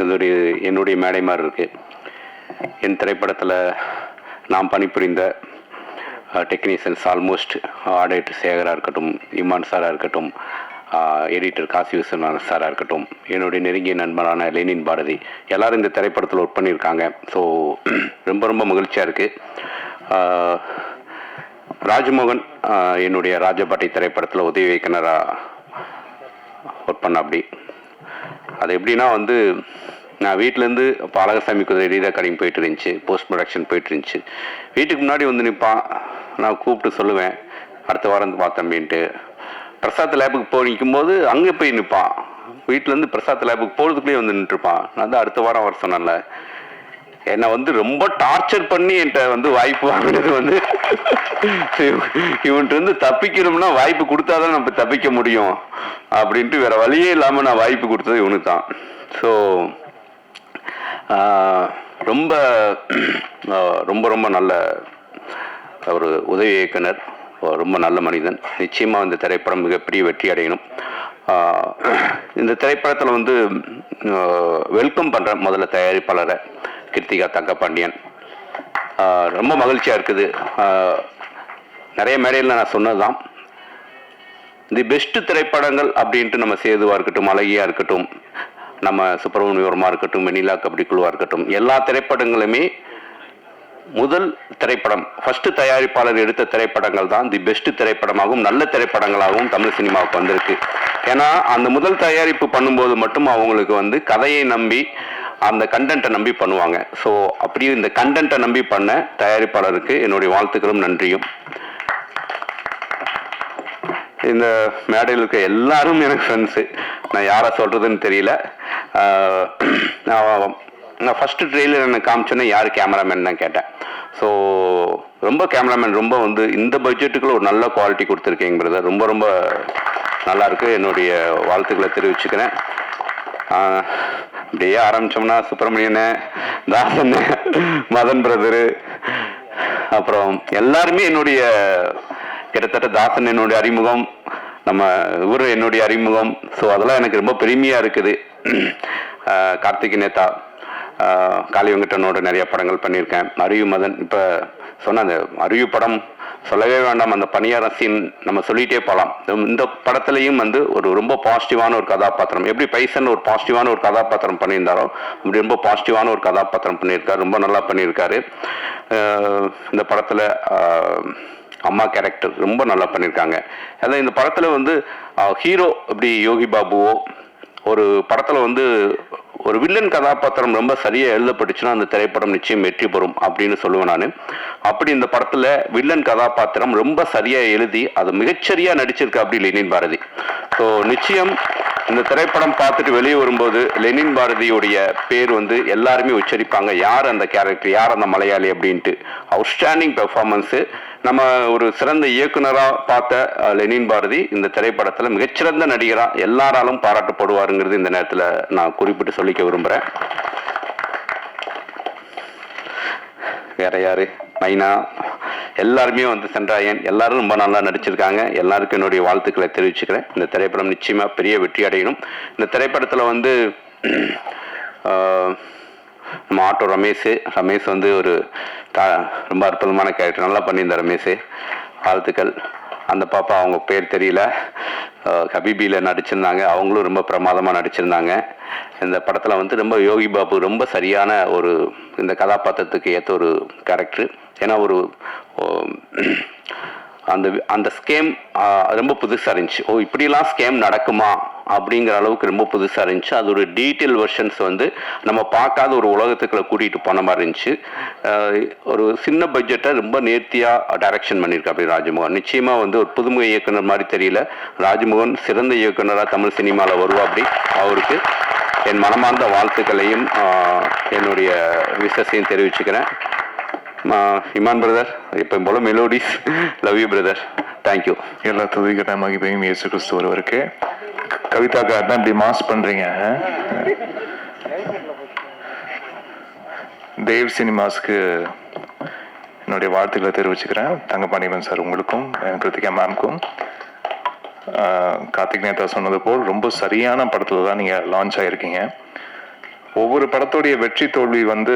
இது என்னுடைய மேடை மாதிரி இருக்குது. என் திரைப்படத்தில் நாம் பணிபுரிந்த டெக்னீஷியன்ஸ் ஆல்மோஸ்ட் ஆடிட்டர் சேகராக இருக்கட்டும், இமான் சாராக இருக்கட்டும், எடிட்டர் காசி விஸ்வநாதன் சாராக இருக்கட்டும், என்னுடைய நெருங்கிய நண்பரான லெனின் பாரதி, எல்லோரும் இந்த திரைப்படத்தில் ஒர்க் பண்ணியிருக்காங்க. ஸோ ரொம்ப ரொம்ப மகிழ்ச்சியாக இருக்குது. ராஜ்மோகன் என்னுடைய ராஜபாட்டி திரைப்படத்தில் உதவி இயக்குனராக ஒர்க் பண்ண. அப்படி அது எப்படின்னா வந்து நான் வீட்டிலேருந்து இப்போ அழகசாமி குதிரை ரீதா கடையும் போயிட்டு இருந்துச்சு, போஸ்ட் ப்ரொடக்ஷன் போயிட்டு இருந்துச்சு. வீட்டுக்கு முன்னாடி வந்து நிற்பான், நான் கூப்பிட்டு சொல்லுவேன் அடுத்த வாரம் வந்து பார்த்தம்பின்ட்டு. பிரசாத் லேபுக்கு போய் நிற்கும்போது அங்கே போய் நிற்பான், வீட்டிலேருந்து பிரசாத் லேபுக்கு போகிறதுக்குள்ளேயே வந்து நின்றுப்பான். நான் தான் அடுத்த வாரம் வர சொன்னேன்ல. என்னை வந்து ரொம்ப டார்ச்சர் பண்ணி என்கிட்ட வந்து வாய்ப்பு வாங்கினது வந்து இவன்ட்டு வந்து தப்பிக்கணும்னா வாய்ப்பு கொடுத்தாதான் நம்ம தப்பிக்க முடியும் அப்படின்ட்டு வேற வழியே இல்லாமல் நான் வாய்ப்பு கொடுத்தது இவனுக்கு தான். ஸோ ரொம்ப ரொம்ப ரொம்ப நல்ல ஒரு உதவி இயக்குனர், ரொம்ப நல்ல மனிதன். நிச்சயமாக இந்த திரைப்படம் மிகப்பெரிய வெற்றி அடையணும். இந்த திரைப்படத்தில் வந்து வெல்கம் பண்ணுறேன் முதல்ல தயாரிப்பாளரை கிருத்திகா தங்கபாண்டியன். ரொம்ப மகிழ்ச்சியாக இருக்குது. நிறைய மேடையில் நான் சொன்னது தான், தி பெஸ்ட்டு திரைப்படங்கள் அப்படின்ட்டு நம்ம சேதுவாக இருக்கட்டும், அழகியாக இருக்கட்டும், நம்ம சுப்பிரமணியவரமாக இருக்கட்டும், வெண்ணிலா கபடி குழுவாக இருக்கட்டும், எல்லா திரைப்படங்களுமே முதல் திரைப்படம் ஃபஸ்ட்டு தயாரிப்பாளர் எடுத்த திரைப்படங்கள் தான் தி பெஸ்ட்டு திரைப்படமாகவும் நல்ல திரைப்படங்களாகவும் தமிழ் சினிமாவுக்கு வந்திருக்கு. ஏன்னா அந்த முதல் தயாரிப்பு பண்ணும்போது மட்டும் அவங்களுக்கு வந்து கதையை நம்பி அந்த கண்டென்ட்டை நம்பி பண்ணுவாங்க. ஸோ அப்படியே இந்த கண்டென்ட்டை நம்பி பண்ண தயாரிப்பாளருக்கு என்னுடைய வாழ்த்துக்களும் நன்றியும். இந்த மேடையில் இருக்க எல்லாரும் எனக்கு ஃப்ரெண்ட்ஸு, நான் யாரை சொல்கிறதுன்னு தெரியல. நான் ஃபஸ்ட்டு ட்ரெயிலர் எனக்கு காமிச்சோன்னே யார் கேமராமேன் தான் கேட்டேன். ஸோ ரொம்ப கேமராமேன் ரொம்ப வந்து இந்த பட்ஜெட்டுக்குள்ள ஒரு நல்ல குவாலிட்டி கொடுத்துருக்கீங்க பிரதர், ரொம்ப ரொம்ப நல்லாயிருக்கு. என்னுடைய வாழ்த்துக்களை தெரிவிச்சுக்கிறேன். அப்படியே ஆரம்பித்தோம்னா சுப்பிரமணியனு, தாசனு, மதன் பிரதரு, அப்புறம் எல்லாருமே என்னுடைய கிட்டத்தட்ட தாசன் என்னுடைய அறிமுகம், நம்ம இவரு என்னுடைய அறிமுகம். ஸோ அதெல்லாம் எனக்கு ரொம்ப பெருமையாக இருக்குது. கார்த்திக் நேதா, காளி வெங்கடனோட நிறைய படங்கள் பண்ணியிருக்கேன். அரியு மதன், இப்போ சொன்ன அந்த அரியு படம் சொல்லவே வேண்டாம், அந்த பணியாரம் சீன் நம்ம சொல்லிகிட்டே போகலாம். இந்த படத்துலையும் வந்து ஒரு ரொம்ப பாசிட்டிவான ஒரு கதாபாத்திரம், எப்படி பைசன் ஒரு பாசிட்டிவான ஒரு கதாபாத்திரம் பண்ணியிருந்தாரோ அப்படி ரொம்ப பாசிட்டிவான ஒரு கதாபாத்திரம் பண்ணியிருக்காரு, ரொம்ப நல்லா பண்ணியிருக்காரு. இந்த படத்தில் அம்மா கேரக்டர் ரொம்ப நல்லா பண்ணியிருக்காங்க. அதான் இந்த படத்தில் வந்து ஹீரோ எப்படி யோகி பாபுவோ, ஒரு படத்தில் வந்து ஒரு வில்லன் கதாபாத்திரம் ரொம்ப சரியாக எழுதப்பட்டுச்சுன்னா அந்த திரைப்படம் நிச்சயம் வெற்றி பெறும் அப்படின்னு சொல்லுவேன் நான். அப்படி இந்த படத்தில் வில்லன் கதாபாத்திரம் ரொம்ப சரியாக எழுதி அது மிகச்சரியாக நடிச்சிருக்கா அப்படி லெனின் பாரதி. ஸோ நிச்சயம் இந்த திரைப்படம் பார்த்துட்டு வெளியே வரும்போது லெனின் பாரதியுடைய பேர் வந்து எல்லாருமே உச்சரிப்பாங்க, யார் அந்த கேரக்டர், யார் அந்த மலையாளி அப்படின்ட்டு. Outstanding performance. நம்ம ஒரு சிறந்த இயக்குனராக பார்த்த லெனின் பாரதி இந்த திரைப்படத்தில் மிகச்சிறந்த நடிகராக எல்லாராலும் பாராட்டப்படுவாருங்கிறது இந்த நேரத்தில் நான் குறிப்பிட்டு சொல்லிக்க விரும்புகிறேன். வேற யாரு, மைனா, எல்லாருமே வந்து சென்றாயன், எல்லாரும் ரொம்ப நல்லா நடிச்சிருக்காங்க. எல்லாருக்கும் என்னுடைய வாழ்த்துக்களை தெரிவிச்சுக்கிறேன். இந்த திரைப்படம் நிச்சயமாக பெரிய வெற்றி அடையணும். இந்த திரைப்படத்தில் வந்து நம்ம ஆட்டோ ரமேஷ் வந்து ஒரு ரொம்ப அற்புதமான கேரக்டர், நல்லா பண்ணியிருந்தார் ரமேஷ், வாழ்த்துக்கள். அந்த பாப்பா அவங்க பேர் தெரியல, ஹபீபியில் நடிச்சிருந்தாங்க, அவங்களும் ரொம்ப பிரமாதமாக நடிச்சிருந்தாங்க. இந்த படத்தில் வந்து ரொம்ப யோகி பாபு ரொம்ப சரியான ஒரு இந்த கதாபாத்திரத்துக்கு ஏற்ற ஒரு கேரக்டர். ஏன்னா ஒரு அந்த ஸ்கேம் ரொம்ப புதுசாக இருந்துச்சு. ஓ இப்படிலாம் ஸ்கேம் நடக்குமா அப்படிங்கிற அளவுக்கு ரொம்ப புதுசாக இருந்துச்சு. அது ஒரு டீட்டெயில் வெர்ஷன்ஸ் வந்து நம்ம பார்க்காத ஒரு உலகத்துக்குள்ள கூட்டிகிட்டு போன மாதிரி இருந்துச்சு. ஒரு சின்ன பட்ஜெட்டை ரொம்ப நேர்த்தியாக டைரக்ஷன் பண்ணியிருக்கா அப்படி ராஜ்மோகன். நிச்சயமாக வந்து ஒரு புதுமுக இயக்குனர் மாதிரி தெரியல, ராஜ்மோகன் சிறந்த இயக்குனராக தமிழ் சினிமாவில் வருவா. அப்படி அவருக்கு என் மனமார்ந்த வாழ்த்துக்களையும் என்னுடைய விஷஸையும் தெரிவிச்சுக்கிறேன். இமான் பிரதர், இப்போ போல melodies, love you brother, thank you. எல்லா துதிக்கிற மகிமையும் இயேசு கிறிஸ்து ஒருவருக்கு. கவிதாக்கா தான் இப்படி மாஸ் பண்றீங்க. தேவ் சினிமாஸ்க்கு என்னுடைய வாழ்த்துக்களை தெரிவிச்சுக்கிறேன். தங்கபாண்டியன் சார் உங்களுக்கும், கிருத்திகா மேம்க்கும். கார்த்திக் நேதா சொன்னது போல் ரொம்ப சரியான படத்தில் தான் நீங்கள் லான்ச் ஆகிருக்கீங்க. ஒவ்வொரு படத்துடைய வெற்றி தோல்வி வந்து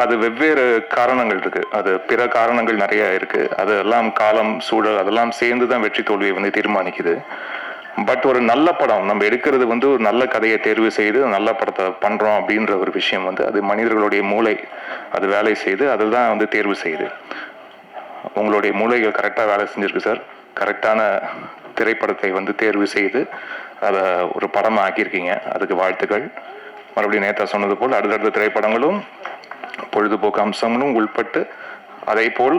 அது வெவ்வேறு காரணங்கள் இருக்கு. அது பிற காரணங்கள் நிறைய இருக்கு. அதெல்லாம் காலம், சூழல் அதெல்லாம் சேர்ந்து தான் வெற்றி தோல்வியை வந்து தீர்மானிக்குது. பட் ஒரு நல்ல படம் நம்ம எடுக்கிறது வந்து ஒரு நல்ல கதையை தேர்வு செய்து நல்ல படத்தை பண்றோம் அப்படின்ற ஒரு விஷயம் வந்து அது மனிதர்களுடைய மூளை அது வேலை செய்து அதுதான் வந்து தேர்வு செய்யுது. உங்களுடைய மூளைகள் கரெக்டாக வேலை செஞ்சிருக்கு சார். கரெக்டான திரைப்படத்தை வந்து தேர்வு செய்து அதை ஒரு படமாக ஆக்கியிருக்கீங்க. அதுக்கு வாழ்த்துக்கள். மறுபடியும் நேத்தா சொன்னது போல் அடுத்தடுத்த திரைப்படங்களும் பொழுதுபோக்கு அம்சங்களும் உள்பட்டு அதே போல்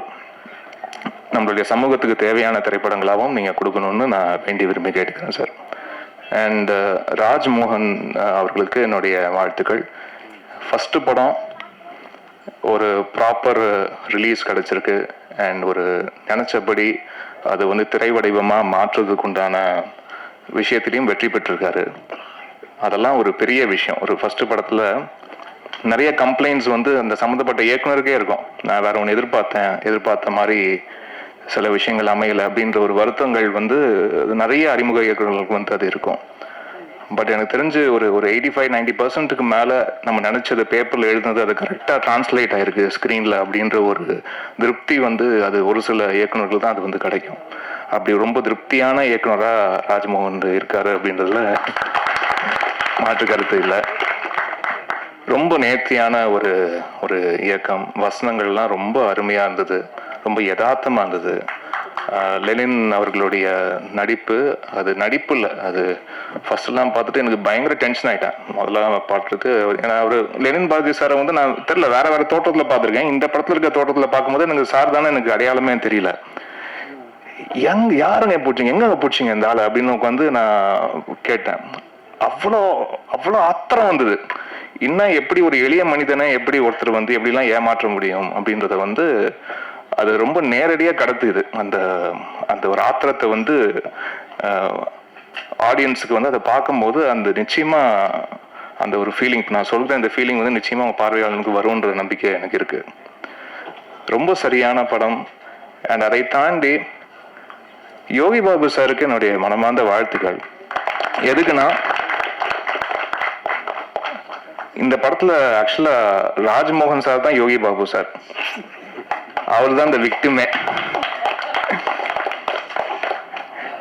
நம்மளுடைய சமூகத்துக்கு தேவையான திரைப்படங்களாகவும் நீங்கள் கொடுக்கணும்னு நான் வேண்டி விரும்பி கேட்டுக்கிறேன் சார். அண்ட் ராஜ்மோகன் அவர்களுக்கு என்னுடைய வாழ்த்துக்கள். ஃபஸ்ட்டு படம் ஒரு ப்ராப்பர் ரிலீஸ் கிடச்சிருக்கு. அண்ட் ஒரு நினச்சபடி அது வந்து திரை வடிவமாக மாற்றுறதுக்கு உண்டான விஷயத்திலையும் வெற்றி பெற்றிருக்காரு. அதெல்லாம் ஒரு பெரிய விஷயம். ஒரு ஃபஸ்ட்டு படத்தில் நிறைய கம்ப்ளைண்ட்ஸ் வந்து அந்த சம்மந்தப்பட்ட இயக்குனருக்கே இருக்கும். நான் வேற ஒன்று எதிர்பார்த்த மாதிரி சில விஷயங்கள் அமையலை அப்படின்ற ஒரு வருத்தங்கள் வந்து நிறைய அறிமுக இயக்குநர்களுக்கு வந்து அது இருக்கும். பட் எனக்கு தெரிஞ்சு ஒரு 85-90% மேலே நம்ம நினச்சது பேப்பரில் எழுதுனது அது கரெக்டாக டிரான்ஸ்லேட் ஆகிருக்கு ஸ்க்ரீனில் அப்படின்ற ஒரு திருப்தி வந்து அது ஒரு சில இயக்குநர்கள் தான் அது வந்து கிடைக்கும். அப்படி ரொம்ப திருப்தியான இயக்குனராக ராஜ்மோகன் இருக்காரு அப்படின்றதுல மாற்று கருத்து இல்லை. ரொம்ப நேர்த்தியான ஒரு இயக்கம். வசனங்கள்லாம் ரொம்ப அருமையாக இருந்தது, ரொம்ப யதார்த்தமாக இருந்தது. லெனின் அவர்களுடைய நடிப்பு, அது நடிப்பு இல்லை, அது ஃபர்ஸ்ட்லாம் பார்த்துட்டு எனக்கு பயங்கர டென்ஷன் ஆகிட்டேன் முதல்ல பார்த்துட்டு. ஏன்னா அவர் லெனின் பாரதி சாரை வந்து நான் தெரியல வேற தோட்டத்தில் பார்த்துருக்கேன். இந்த படத்தில் இருக்க தோட்டத்தில் பார்க்கும்போது எனக்கு சார் தானே எனக்கு அடையாளமே தெரியல. யாருங்க பிடிச்சிங்க, எங்க பிடிச்சிங்க இந்த ஆளு அப்படின்னு உட்காந்து நான் கேட்டேன். அவ்வளோ ஆத்திரம் வந்தது. இன்னும் எப்படி ஒரு எளிய மனிதனை எப்படி ஒருத்தர் வந்து எப்படிலாம் ஏமாற்ற முடியும் அப்படின்றத வந்து அது ரொம்ப நேரடியாக கடத்துது. அந்த ஒரு ஆத்திரத்தை வந்து ஆடியன்ஸுக்கு வந்து அதை பார்க்கும்போது அந்த நிச்சயமா அந்த ஒரு ஃபீலிங், நான் சொல்கிறேன், இந்த ஃபீலிங் வந்து நிச்சயமா பார்வையாளனுக்கு வரும்ன்ற நம்பிக்கை எனக்கு இருக்கு. ரொம்ப சரியான படம். அண்ட் அதை தாண்டி யோகி பாபு சாருக்கு என்னுடைய மனமார்ந்த வாழ்த்துக்கள். எதுக்குன்னா இந்த படத்துல ஆக்சுவலா ராஜ்மோகன் சார் தான் யோகி பாபு சார். அவர் தான் இந்த விக்டிமே.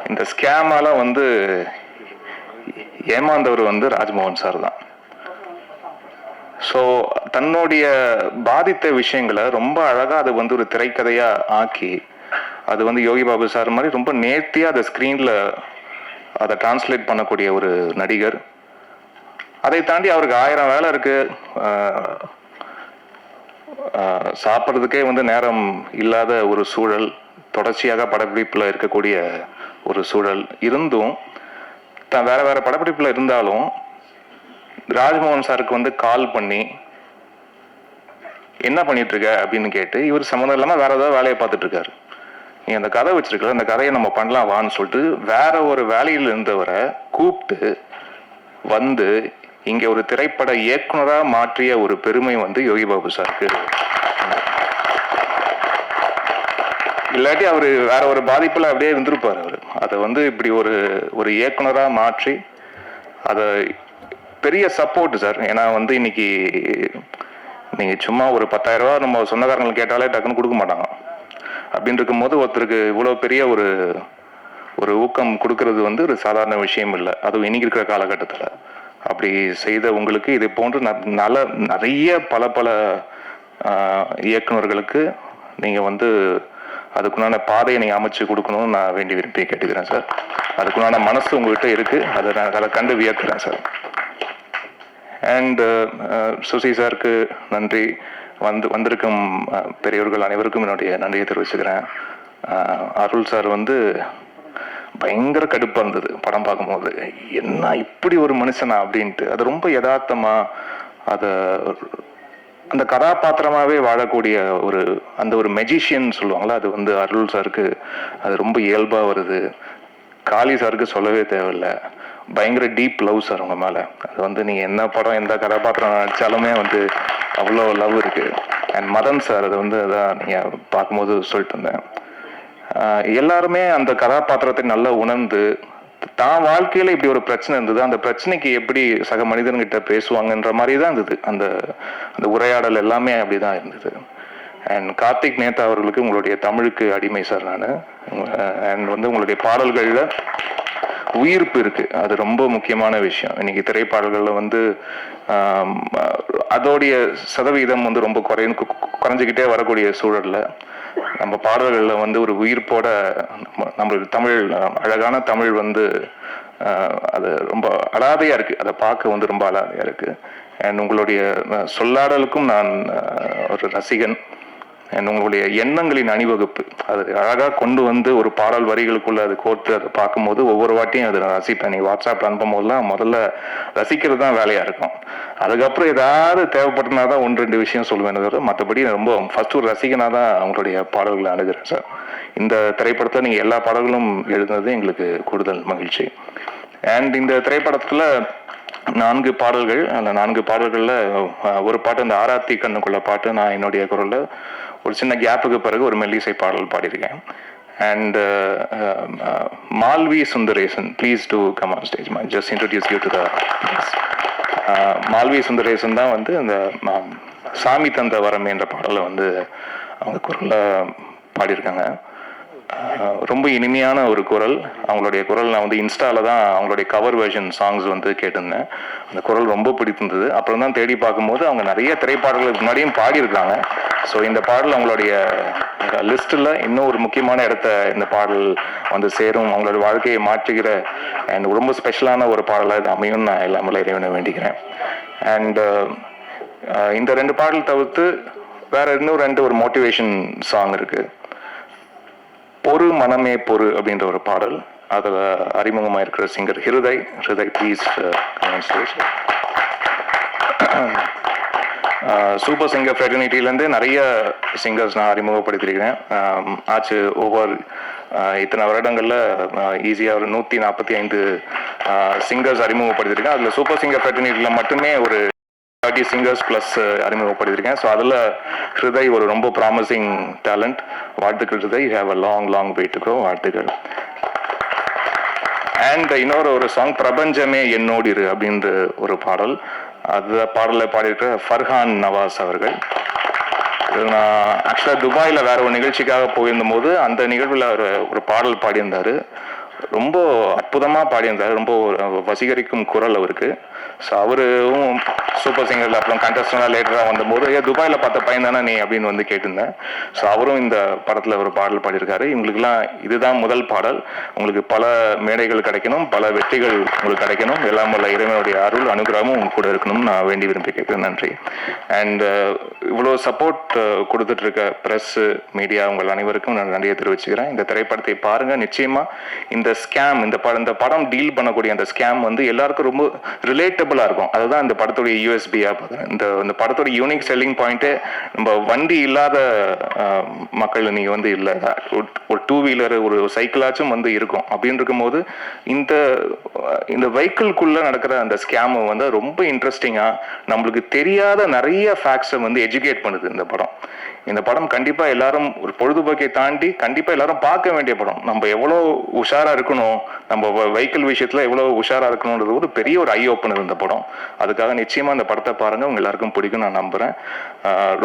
இந்த ஸ்கேமால வந்து ஏமாந்தவர் வந்து ராஜ்மோகன் சார் தான். ஸோ தன்னுடைய பாதித்த விஷயங்களை ரொம்ப அழகா அதை வந்து ஒரு திரைக்கதையா ஆக்கி அது வந்து யோகி பாபு சார் மாதிரி ரொம்ப நேர்த்தியா அதை ஸ்கிரீன்ல அதை டிரான்ஸ்லேட் பண்ணக்கூடிய ஒரு நடிகர். அதை தாண்டி அவருக்கு 1000 வேலை இருக்கு. சாப்பிட்றதுக்கே வந்து நேரம் இல்லாத ஒரு சூழல், தொடர்ச்சியாக படப்பிடிப்பில் இருக்கக்கூடிய ஒரு சூழல் இருந்தும் தான் வேற படப்பிடிப்பில் இருந்தாலும் ராஜ்மோகன் சாருக்கு வந்து கால் பண்ணி என்ன பண்ணிட்டு இருக்க அப்படின்னு கேட்டு இவர் சம்மந்தம் இல்லாமல் வேற ஏதாவது வேலையை பார்த்துட்டு இருக்காரு. நீ அந்த கதை வச்சிருக்க, அந்த கதையை நம்ம பண்ணலாம் வான்னு சொல்லிட்டு வேற ஒரு வேலையில் இருந்தவரை கூப்பிட்டு வந்து இங்க ஒரு திரைப்பட இயக்குனரா மாற்றிய ஒரு பெருமை வந்து யோகி பாபு சாருக்கு. இல்லாட்டி அவரு வேற ஒரு பாதிப்புல அப்படியே இருந்திருப்பாரு. அவரு அதை வந்து இப்படி ஒரு இயக்குனரா மாற்றி அதை பெரிய சப்போர்ட் சார். ஏன்னா வந்து இன்னைக்கு நீங்க சும்மா ஒரு 10,000 ரூபா நம்ம சொந்தக்காரங்களுக்கு கேட்டாலே டக்குன்னு கொடுக்க மாட்டாங்க. அப்படின்னு இருக்கும்போது ஒருத்தருக்கு இவ்வளவு பெரிய ஒரு ஊக்கம் கொடுக்கறது வந்து ஒரு சாதாரண விஷயம் இல்லை. அதுவும் இன்னைக்கு இருக்கிற காலகட்டத்தில் அப்படி செய்த உங்களுக்கு இது போன்று நிறைய பல இயக்குநர்களுக்கு நீங்கள் வந்து அதுக்குண்டான பாதையை நீங்கள் அமைச்சு கொடுக்கணும்னு நான் வேண்டி விரும்பி கேட்டுக்கிறேன் சார். அதுக்குண்டான மனசு உங்கள்கிட்ட இருக்குது, அதை கண்டு வியக்கிறேன் சார். அண்ட் சுசி சாருக்கு நன்றி. வந்திருக்கும் பெரியவர்கள் அனைவருக்கும் என்னுடைய நன்றியை தெரிவிச்சுக்கிறேன். அருள் சார் வந்து பயங்கர கடுப்பாக இருந்தது படம் பார்க்கும்போது, என்ன இப்படி ஒரு மனுஷனா அப்படின்ட்டு. அது ரொம்ப யதார்த்தமா அந்த கதாபாத்திரமாகவே வாழக்கூடிய அந்த ஒரு மெஜிஷியன் சொல்லுவாங்களா, அது வந்து அருள் சாருக்கு அது ரொம்ப இயல்பாக வருது. காளி சாருக்கு சொல்லவே தேவையில்லை, பயங்கர டீப் லவ் சார் உங்க மேலே. அது வந்து நீங்கள் என்ன படம் எந்த கதாபாத்திரம் நடிச்சாலுமே வந்து அவ்வளோ லவ் இருக்கு. அண்ட் மதன் சார் அதை வந்து அதான் நீங்கள் பார்க்கும்போது சொல்லிட்டு இருந்தேன். எல்லாருமே அந்த கதாபாத்திரத்தை நல்லா உணர்ந்து தான் வாழ்க்கையில இப்படி ஒரு பிரச்சனை இருந்தது, அந்த பிரச்சனைக்கு எப்படி சக மனிதன்கிட்ட பேசுவாங்கன்ற மாதிரி தான் இருந்தது. அந்த அந்த உரையாடல் எல்லாமே அப்படிதான் இருந்தது. அண்ட் கார்த்திக் நேதா அவர்களுக்கு உங்களுடைய தமிழுக்கு அடிமை சார் நான். அண்ட் வந்து உங்களுடைய பாடல்களில் உயிர்ப்பு இருக்கு, அது ரொம்ப முக்கியமான விஷயம். இன்னைக்கு திரைப்பாடல்களில் வந்து அதோடைய சதவீதம் வந்து ரொம்ப குறைஞ்சிக்கிட்டே வரக்கூடிய சூழல்ல நம்ம பாடல்களில் வந்து ஒரு உயிர்ப்போட நம்மளுக்கு தமிழ், அழகான தமிழ் வந்து அது ரொம்ப அலாதையா இருக்கு, அதை பார்க்க வந்து ரொம்ப அலாதையா இருக்கு. அண்ட் உங்களுடைய சொல்லாடலுக்கும் நான் ஒரு ரசிகன். அண்ட் உங்களுடைய எண்ணங்களின் அணிவகுப்பு அது அழகாக கொண்டு வந்து ஒரு பாடல் வரிகளுக்குள்ள அது கோர்த்து அதை பார்க்கும்போது ஒவ்வொரு வாட்டியும் அதை நான் ரசிப்பேன். நீ வாட்ஸ்அப் அனுப்பும் போதெல்லாம் முதல்ல ரசிக்கிறது தான் வேலையா இருக்கும். அதுக்கப்புறம் ஏதாவது தேவைப்பட்டனா தான் 1-2 விஷயம் சொல்லுவேன். தவிர மற்றபடி ரொம்ப ஃபர்ஸ்ட் ஒரு ரசிகனாக தான் அவங்களுடைய பாடல்களை அணுகிறேன் சார். இந்த திரைப்படத்தை நீங்கள் எல்லா பாடல்களும் எழுதுனது எங்களுக்கு கூடுதல் மகிழ்ச்சி. அண்ட் இந்த திரைப்படத்தில் 4 பாடல்கள், அந்த 4 பாடல்களில் ஒரு பாட்டு அந்த ஆராத்தி கண்ணுக்குள்ள பாட்டு நான் என்னுடைய குரலில் ஒரு சின்ன கேப்புக்கு பிறகு ஒரு மெல்லிசை பாடல் பாடியிருக்கேன். And Malvi Sundaresan, please to come on stage, my just introduce you to the Malvi Sundaresan தான் வந்து அந்த சாமி தந்த வரம் என்ற பாடலை வந்து அவங்க குரலில் பாடியிருக்காங்க. ரொம்ப இனிமையான ஒரு குரல். அவங்களுடைய குரல் நான் வந்து இன்ஸ்டால தான் அவங்களுடைய கவர் வெர்ஷன் சாங்ஸ் வந்து கேட்டிருந்தேன். அந்த குரல் ரொம்ப பிடித்திருந்தது. அப்புறம் தான் தேடி பார்க்கும்போது அவங்க நிறைய திரைப்பாடல்களுக்கு முன்னாடியும் பாடியிருக்காங்க. ஸோ இந்த பாடல் அவங்களுடைய லிஸ்ட்டில் இன்னும் ஒரு முக்கியமான இடத்த இந்த பாடல் வந்து சேரும், அவங்களுடைய வாழ்க்கையை மாற்றுகிற அண்ட் ரொம்ப ஸ்பெஷலான ஒரு பாடலாக இது அமையும் நான் எல்லாமே இறைவனை வேண்டிக்கிறேன். அண்ட் இந்த 2 பாடல் தவிர்த்து வேற இன்னும் 2 ஒரு மோட்டிவேஷன் சாங் இருக்கு. பொறு மனமே பொறு அப்படின்ற ஒரு பாடல், அதில் அறிமுகமாக இருக்கிற singer Hriday. Please super singer ஃப்ரெட்டர்னிட்டிலேருந்து நிறைய சிங்கர்ஸ் நான் அறிமுகப்படுத்தியிருக்கிறேன். ஆச்சு ஒவ்வொரு இத்தனை வருடங்களில் ஈஸியாக ஒரு 145 சிங்கர்ஸ் அறிமுகப்படுத்தியிருக்கேன். அதில் சூப்பர் சிங்கர் ஃப்ரெட்டர்னிட்டியில் மட்டுமே ஒரு 30 சிங்கர்ஸ் ப்ளஸ் அறிமுகப்படுத்தியிருக்கேன். ஸோ அதில் ஹிருதய் ஒரு ரொம்ப ப்ராமிசிங் டேலண்ட். வாழ்த்துக்கள் Hriday, you have a long way to go. வாழ்த்துக்கள். அண்ட் இன்னொரு ஒரு சாங் பிரபஞ்சமே என்னோடு இரு அப்படின்ற ஒரு பாடல், அந்த பாடலில் பாடியிருக்கிற ஃபர்ஹான் நவாஸ் அவர்கள். நான் ஆக்சுவலாக துபாயில் வேற ஒரு நிகழ்ச்சிக்காக போயிருந்த போது அந்த நிகழ்வில் ஒரு பாடல் பாடியிருந்தார். ரொம்ப அற்புதமாக பாடியிருந்தார். ரொம்ப வசீகரிக்கும் குரல் அவருக்கு. ஸோ அவரும் சூப்பர் சிங்கரில் அப்புறம் கண்டஸ்டண்டாக லேட்டராக வந்தபோது துபாயில் பார்த்த பையன் தானே நீ அப்படின்னு வந்து கேட்டிருந்தேன். ஸோ அவரும் இந்த படத்தில் ஒரு பாடல் பாடியிருக்காரு. இவங்களுக்குலாம் இதுதான் முதல் பாடல். உங்களுக்கு பல மேடைகள் கிடைக்கணும், பல வெற்றிகள் உங்களுக்கு கிடைக்கணும், எல்லாம் வல்ல இறைவனுடைய அருள் அனுகிரகமும் உங்க கூட இருக்கணும்னு நான் வேண்டி விரும்பி கேட்குறேன். நன்றி. அண்ட் இவ்வளோ சப்போர்ட் கொடுத்துட்டு இருக்க ப்ரெஸ், மீடியா உங்கள் அனைவருக்கும் நான் நன்றியை தெரிவிச்சுக்கிறேன். இந்த திரைப்படத்தை பாருங்கள். நிச்சயமாக இந்த ஸ்கேம், இந்த படம் டீல் பண்ணக்கூடிய அந்த ஸ்கேம் வந்து எல்லாருக்கும் ரொம்ப ரிலேட்டபிளா இருக்கும். அதுதான் இந்த படத்துடைய யூஎஸ்பியா. இந்த படத்தோட யூனிக் செல்லிங் பாயிண்ட்டே நம்ம வண்டி இல்லாத மக்கள் நீங்க வந்து இல்லை, ஒரு 2 வீலர் ஒரு சைக்கிளாச்சும் வந்து இருக்கும். அப்படின்னு இருக்கும்போது இந்த வெஹிக்கிள்குள்ள நடக்கிற அந்த ஸ்கேம் வந்து ரொம்ப இன்ட்ரெஸ்டிங்கா நம்மளுக்கு தெரியாத நிறைய ஃபேக்ட்ஸை வந்து எஜுகேட் பண்ணுது இந்த படம். இந்த படம் கண்டிப்பா எல்லாரும் ஒரு பொழுதுபோக்கை தாண்டி கண்டிப்பா எல்லாரும் பார்க்க வேண்டிய படம். நம்ம எவ்வளோ உஷாரா இருக்கணும், நம்ம வெஹிக்கிள் விஷயத்துல எவ்வளவு உஷாரா இருக்கணும்ன்றது ஒரு பெரிய ஒரு ஐ ஓப்பனர் இந்த படம். அதுக்காக நிச்சயமா இந்த படத்தை பாருங்க, உங்க எல்லாருக்கும் பிடிக்கும் நான் நம்புறேன்.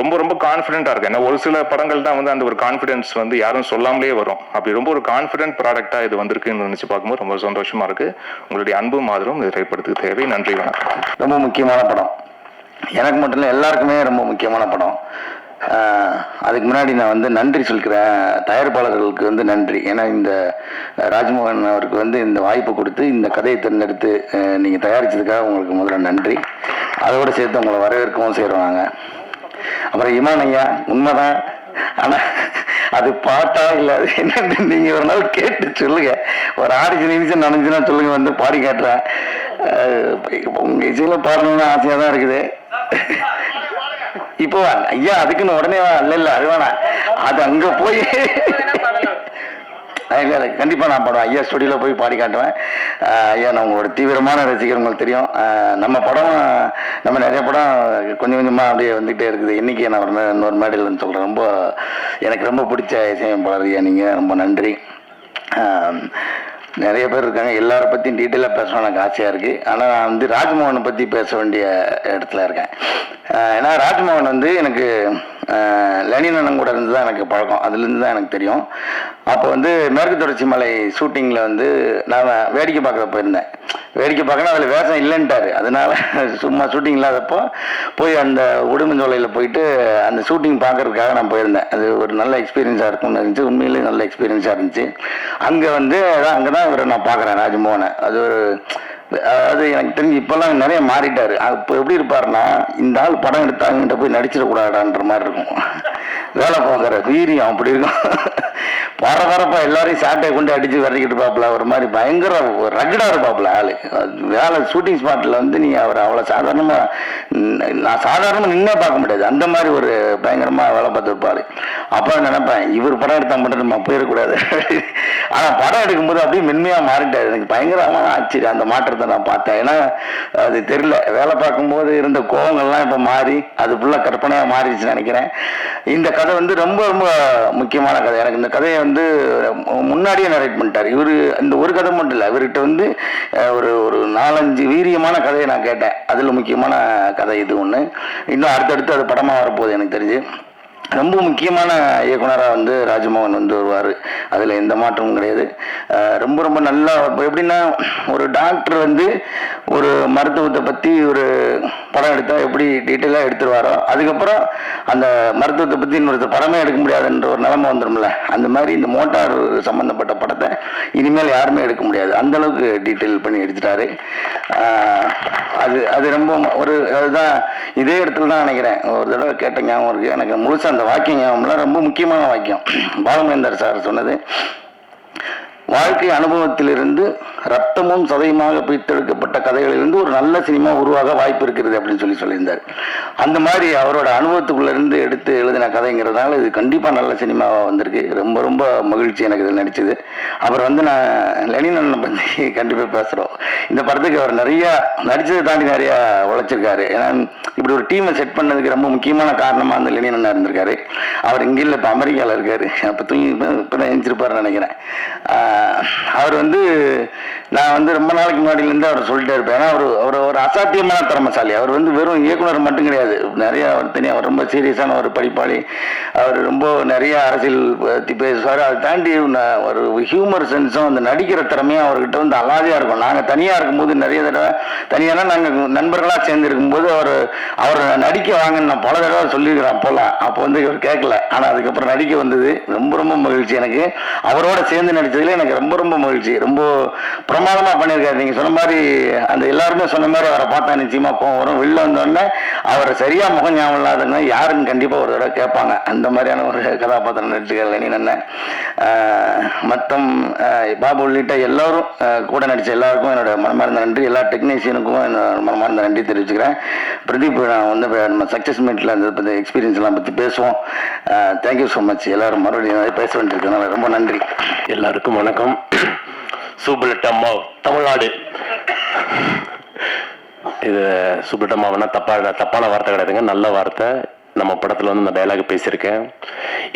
ரொம்ப ரொம்ப கான்ஃபிடென்ட்டா இருக்கேன். ஏன்னா ஒரு சில படங்கள் தான் வந்து அந்த ஒரு கான்ஃபிடன்ஸ் வந்து யாரும் சொல்லாமலே வரும். அப்படி ரொம்ப ஒரு கான்ஃபிடென்ட் ப்ராடக்டா இது வந்திருக்குன்னு நினைச்சு பார்க்கும்போது ரொம்ப சந்தோஷமா இருக்கு. உங்களுடைய அன்பும் ஆதரவும் இந்த திரைப்படத்துக்கு தேவை. நன்றி, வணக்கம். ரொம்ப முக்கியமான படம், எனக்கு மட்டும் இல்லை எல்லாருக்குமே ரொம்ப முக்கியமான படம். அதுக்கு முன்னாடி நான் வந்து நன்றி சொல்கிறேன் தயாரிப்பாளர்களுக்கு வந்து நன்றி. ஏன்னா இந்த ராஜ்மோகன் அவருக்கு வந்து இந்த வாய்ப்பு கொடுத்து இந்த கதையை தேர்ந்தெடுத்து நீங்கள் தயாரித்ததுக்காக உங்களுக்கு முதல்ல நன்றி. அதோடு சேர்த்து உங்களை வரவேற்கவும் செய்கிறோம் நாங்கள். அப்புறம் இமான் ஐயா, உண்மைதான், ஆனால் அது பாட்டா இல்லை அது என்னன்னு நீங்கள் ஒரு நாள் கேட்டு சொல்லுங்கள். ஒரு 6 நிமிஷம் நினைச்சுன்னா சொல்லுங்கள், வந்து பாடி காட்டுறேன். உங்கள் இசையில் பாடணும்னு ஆசையாக தான் இருக்குது. இப்போ ஐயா அதுக்குன்னு உடனே இல்ல அது வேணாம், அது அங்க போய் இல்லை கண்டிப்பா நான் பாடுவேன். ஐயா ஸ்டுடியோல போய் பாடி காட்டுவேன். ஐயா நான் உங்களோட தீவிரமான ரசிகர், உங்களுக்கு தெரியும். நம்ம நிறைய படம் கொஞ்சம் கொஞ்சமா அப்படியே வந்துகிட்டே இருக்குது. இன்னைக்கு நான் இன்னொரு மேடையில் சொல்றேன். எனக்கு ரொம்ப பிடிச்ச இசையமைப்பாளர் ஐயா, நீங்க ரொம்ப நன்றி. நிறைய பேர் இருக்காங்க, எல்லாரை பற்றியும் டீட்டெயிலாக பேசணும் எனக்கு ஆசையாக இருக்குது. ஆனால் நான் வந்து ராஜ்மோகனை பற்றி பேச வேண்டிய இடத்துல இருக்கேன். ஏன்னா ராஜ்மோகன் வந்து எனக்கு லெனின் அண்ணன் கூட இருந்து தான் எனக்கு பழக்கம், அதுலேருந்து தான் எனக்கு தெரியும். அப்போ வந்து மேற்கு தொடர்ச்சி மலை ஷூட்டிங்கில் வந்து நான் வேடிக்கை பார்க்க போயிருந்தேன். வேடிக்கை பார்க்கணும், அதில் வேஷம் இல்லைன்ட்டார். அதனால சும்மா ஷூட்டிங் இல்லாதப்போ போய் அந்த உடுமஞ்சோலையில் போயிட்டு அந்த ஷூட்டிங் பார்க்கறதுக்காக நான் போயிருந்தேன். அது ஒரு நல்ல எக்ஸ்பீரியன்ஸாக இருக்கும்னு இருந்துச்சு, உண்மையிலேயே நல்ல எக்ஸ்பீரியன்ஸாக இருந்துச்சு. அங்கே வந்து அங்கே தான் இவரை நான் பார்க்குறேன், ராஜ்மோகனை. அது எனக்கு தெரிஞ்சு இப்போல்லாம் நிறைய மாறிட்டார். இப்போ எப்படி இருப்பாருன்னா, இந்த ஆள் படம் எடுத்தாங்கிட்ட போய் நடிச்சிடக்கூடாதான்ற மாதிரி இருக்கும். வேலை பார்க்குற வீரியம் அப்படி இருக்கும். பரபரப்பா எல்லாரையும் சாட்டை கொண்டு அடிச்சு விரட்டிக்கிட்டு இருப்பாப்புல, ஒரு மாதிரி பயங்கர ரகடா இருப்பாப்புல ஆளு. வேலை ஷூட்டிங் ஸ்பாட்டில் வந்து நீ அவர் அவ்வளோ சாதாரணமா, நான் சாதாரணமாக நின்னே பார்க்க முடியாது, அந்த மாதிரி ஒரு பயங்கரமா வேலை பார்த்துருப்பாரு. அப்போ நினைப்பேன், இவர் படம் எடுத்தா மட்டும் நம்ம போயிடக்கூடாது. ஆனால் படம் எடுக்கும்போது அப்படியே மென்மையா மாறிட்டாரு. எனக்கு பயங்கரமான ஆச்சரியம் அந்த மாற்றத்தை நான் பார்த்தேன். ஏன்னா அது தெரியல, வேலை பார்க்கும்போது இருந்த கோவங்கள்லாம் இப்போ மாறி அது ஃபுல்லாக கற்பனையாக மாறிடுச்சுன்னு நினைக்கிறேன். இந்த கதை வந்து ரொம்ப ரொம்ப முக்கியமான கதை. எனக்கு இந்த கதையை வந்து முன்னாடியே நரேட் பண்ணிட்டார் இவர். இந்த ஒரு கதை மட்டும் இல்லை, இவர்கிட்ட வந்து ஒரு 4-5 வீரியமான கதையை நான் கேட்டேன். அதில் முக்கியமான கதை இது ஒன்று. இன்னும் அடுத்தடுத்து அது படமாக வரப்போகுது எனக்கு தெரிஞ்சு. ரொம்ப முக்கியமான இயக்குனராக வந்து ராஜ்மோகன் வந்து வருவார், அதில் எந்த மாற்றமும் கிடையாது. ரொம்ப ரொம்ப நல்லா, எப்படின்னா ஒரு டாக்டர் வந்து ஒரு மருத்துவத்தை பற்றி ஒரு படம் எடுத்தால் எப்படி டீட்டெயிலாக எடுத்துருவாரோ, அதுக்கப்புறம் அந்த மருத்துவத்தை பற்றி இன்னொரு படமே எடுக்க முடியாதுன்ற ஒரு நிலைமை வந்துடும்ல, அந்த மாதிரி இந்த மோட்டார் சம்மந்தப்பட்ட படத்தை இனிமேல் யாருமே எடுக்க முடியாது, அந்தளவுக்கு டீட்டெயில் பண்ணி எடுத்துட்டாரு. அது ரொம்ப அதுதான் இதே இடத்துல தான் நினைக்கிறேன் ஒரு தடவை கேட்ட ஞாபகம் இருக்குது எனக்கு முழுசாக. அந்த வாக்கியம் ஞாபகம்லாம் ரொம்ப முக்கியமான வாக்கியம். பாலுமகேந்தர் சார் சொன்னது, வாழ்க்கை அனுபவத்திலிருந்து ரத்தமும் சதையுமாக பிரித்தெடுக்கப்பட்ட கதைகளிலிருந்து ஒரு நல்ல சினிமா உருவாக வாய்ப்பு இருக்கிறது அப்படின்னு சொல்லியிருந்தார். அந்த மாதிரி அவரோட அனுபவத்துக்குள்ள இருந்து எடுத்து எழுதின கதைங்கிறதுனால இது கண்டிப்பா நல்ல சினிமாவாக வந்திருக்கு. ரொம்ப ரொம்ப மகிழ்ச்சி எனக்கு இதில் நடிச்சது. அவர் வந்து நான் லெனின் அண்ணன் பற்றி கண்டிப்பாக பேசுகிறோம். இந்த படத்துக்கு அவர் நிறைய நடிச்சதை தாண்டி நிறைய உழைச்சிருக்காரு. ஏன்னா இப்படி ஒரு டீமை செட் பண்ணதுக்கு ரொம்ப முக்கியமான காரணமாக அந்த லெனின் அண்ணா இருந்திருக்காரு. அவர் இங்கே இல்லை, இப்போ அமெரிக்காவில் இருக்காரு. அப்போ இப்போ தான் எழுந்திருப்பாருன்னு நினைக்கிறேன். அவர் வந்து நான் வந்து ரொம்ப நாளைக்கு முன்னாடியிலேருந்து அவர் சொல்லிட்டே இருப்பேன். ஏன்னா அவர் ஒரு அசாத்தியமான திறமைசாலி. அவர் வந்து வெறும் இயக்குனர் மட்டும் கிடையாது, நிறைய அவர் ரொம்ப சீரியஸான ஒரு படிப்பாளி. அவர் ரொம்ப நிறைய அரசியல் பற்றி பேசுவார். அதை தாண்டி ஒரு ஹியூமர் சென்ஸும் அந்த நடிக்கிற திறமையும் அவர்கிட்ட வந்து அலாதியாக இருக்கும். நாங்கள் தனியாக இருக்கும்போது நிறைய தடவை தனியாக நாங்கள் நண்பர்களாக சேர்ந்து இருக்கும்போது அவர் நடிக்க வாங்கன்னு நான் பல தடவை சொல்லியிருக்கிறேன் போகலாம். அப்போ வந்து இவர் கேட்கல, ஆனால் அதுக்கப்புறம் நடிக்க வந்தது. ரொம்ப ரொம்ப மகிழ்ச்சி எனக்கு. அவரோட சேர்ந்து நடித்ததுல எனக்கு ரொம்ப ரொம்ப மகிழ்ச்சி. ரொம்ப பிரமாதமா பண்ணியிருக்காரு. நீங்க சொன்ன மாதிரி அந்த எல்லாருமே சொன்ன மாதிரி அவரை பார்த்தா நிச்சயமா கோவம் வரும். வெளில வந்தோடனே அவரை சரியா முகம் ஞாபகம் இல்லாதவங்க யாருன்னு கண்டிப்பா ஒரு தடவை கேட்பாங்க. அந்த மாதிரியான ஒரு கதாபாத்திரம் நடிச்சிருக்காரு லெனின் அண்ணன். மொத்தம் பாபு உள்ளிட்ட எல்லாரும் கூட நடிச்ச எல்லாருக்கும் என்னோட மனமார்ந்த நன்றி. எல்லா டெக்னீஷியனுக்கும் என்னோட மனமார்ந்த நன்றி தெரிவிச்சுக்கிறேன். பிரதீப், நான் வந்து நம்ம சக்சஸ் மீட்ல அந்த எக்ஸ்பீரியன்ஸ் எல்லாம் பத்தி பேசுவோம். Thank you so much. எல்லாரும் மறுபடியும் பேச வேண்டியிருக்கனால ரொம்ப நன்றி. எல்லாருக்கும் வணக்கம். சூப்பர்லெட் அம்மா தமிழ்நாடு. இது சூப்பர்லெட் அம்மாவனா தப்பான வார்த்தை கிடையாதுங்க, நல்ல வார்த்தை. நம்ம படத்துல வந்து இந்த டயலாக் பேசியிருக்கேன்.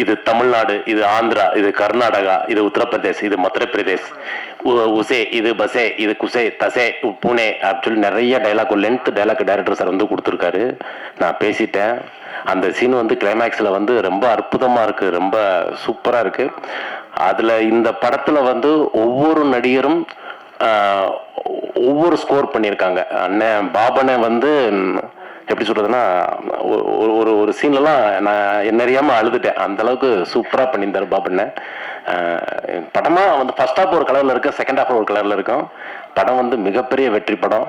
இது தமிழ்நாடு, இது ஆந்திரா, இது கர்நாடகா, இது உத்தரப்பிரதேஷ், இது மத்திய பிரதேஷ், உசே, இது பசே, இது குசே, தசே, புனே அப்படின்னு சொல்லி நிறைய dialogue, length dialogue director sir வந்து கொடுத்துருக்காரு. நான் பேசிட்டேன். அந்த சீன் வந்து கிளைமேக்ஸில் வந்து ரொம்ப அற்புதமாக இருக்குது, ரொம்ப சூப்பராக இருக்குது. அதில் இந்த படத்தில் வந்து ஒவ்வொரு நடிகரும் ஒவ்வொரு ஸ்கோர் பண்ணியிருக்காங்க. அண்ணன் பாபனை வந்து எப்படி சொல்றதுன்னா, ஒரு சீன்லலாம் நான் என்ன அறியாமல் அழுதுட்டேன். அந்த அளவுக்கு சூப்பராக பண்ணியிருந்தார் பாபண்ண. படமா வந்து ஃபர்ஸ்ட் ஹாஃப் ஒரு கலரில் இருக்கு, செகண்ட் ஹாஃப் ஒரு கலரில் இருக்கும். படம் வந்து மிகப்பெரிய வெற்றி படம்.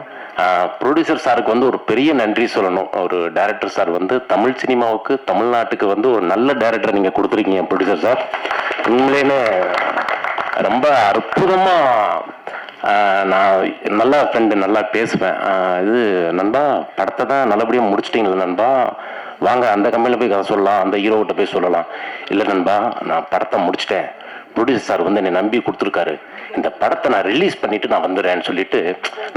ப்ரொடியூசர் சாருக்கு வந்து ஒரு பெரிய நன்றி சொல்லணும். ஒரு டைரக்டர் சார் வந்து தமிழ் சினிமாவுக்கு, தமிழ்நாட்டுக்கு வந்து ஒரு நல்ல டைரக்டர் நீங்கள் கொடுத்துருக்கீங்க ப்ரொடியூசர் சார். உண்மையிலே ரொம்ப அற்புதமா. நான் நல்லா ஃப்ரெண்டு, நல்லா பேசுவேன். இது நண்பா, படத்தை தான் நல்லபடியாக முடிச்சிட்டிங்களா நண்பா, வாங்க அந்த கம்பெனியில் போய் கதை சொல்லலாம், அந்த ஹீரோகிட்ட போய் சொல்லலாம். இல்லை நண்பா, நான் படத்தை முடிச்சிட்டேன், ப்ரொடியூசர் சார் வந்து என்னை நம்பி கொடுத்துருக்காரு, இந்த படத்தை நான் ரிலீஸ் பண்ணிட்டு நான் வந்துடுறேன்னு சொல்லிட்டு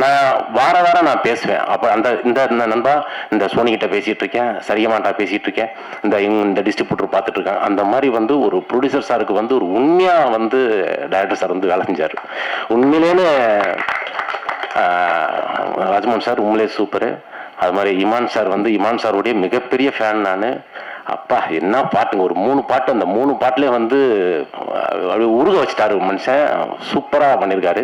நான் வாரம் நான் பேசுவேன். அப்போ இந்த நண்பா இந்த சோனிகிட்ட பேசிட்டு இருக்கேன், சரியமாட்டா பேசிட்டு இருக்கேன், இந்த டிஸ்ட்ரிபியூட்டர் பார்த்துட்டு இருக்கேன். அந்த மாதிரி வந்து ஒரு ப்ரொடியூசர் சாருக்கு வந்து ஒரு உண்மையா வந்து டைரக்டர் சார் வந்து வேலை செஞ்சார். உண்மையிலேன்னு ராஜ்மோகன் சார் உண்மையிலே சூப்பரு. அது மாதிரி இமான் சாருடைய மிகப்பெரிய ஃபேன் நான். அப்பா என்ன பாட்டுங்க, ஒரு 3 பாட்டு, அந்த 3 பாட்டுலேயே வந்து உருக வச்சுட்டாரு மனுஷன். சூப்பராக பண்ணியிருக்காரு,